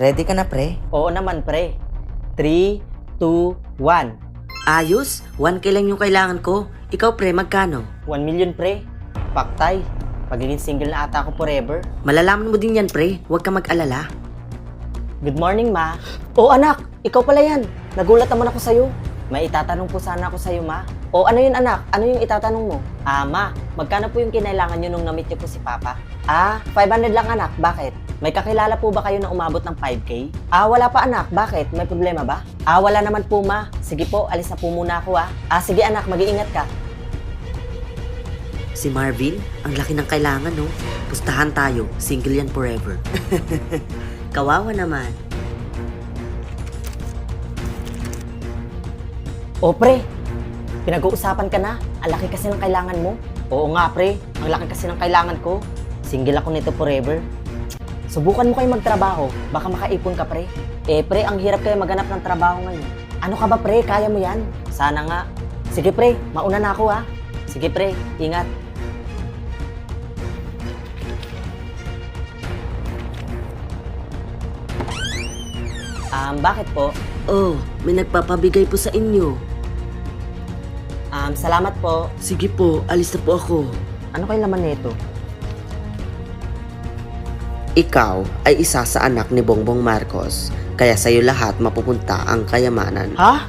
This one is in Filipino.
Ready ka na, pre? Oo naman, pre. 3, 2, 1. Ayos, 1K lang yung kailangan ko. Ikaw, pre, magkano? 1 million, pre. Paktay. Magiging single na ata ako forever. Malalaman mo din yan, pre. Huwag ka mag-alala. Good morning, ma. Oh, anak. Ikaw pala yan. Nagulat naman ako sa'yo. May itatanong po sana ako sa'yo, ma. O, ano yun, anak? Ano yung itatanong mo? Ma, magkano po yung kinailangan nyo nung na-meet nyo po si Papa? 500 lang, anak. Bakit? May kakilala po ba kayo na umabot ng 5K? Wala pa, anak. Bakit? May problema ba? Wala naman po, ma. Sige po, alis na po muna ako, sige, anak. Mag-iingat ka. Si Marvin, ang laki ng kailangan, no? Pustahan tayo. Single yan forever. Kawawa naman. O, pre. Pinag-uusapan ka na. Ang laki kasi ng kailangan mo. Oo nga, pre. Ang laki kasi ng kailangan ko. Single ako nito forever. Subukan mo kayo magtrabaho. Baka makaipon ka, pre. Pre, ang hirap kayo maghanap ng trabaho ngayon. Ano ka ba, pre? Kaya mo yan? Sana nga. Sige, pre. Mauna na ako, Sige, pre. Ingat. Bakit po? Oh, may nagpapabigay po sa inyo. Salamat po. Sige po, alis na po ako. Ano kayo laman nito? Ikaw ay isa sa anak ni Bongbong Marcos, kaya sa'yo lahat mapupunta ang kayamanan. Ha?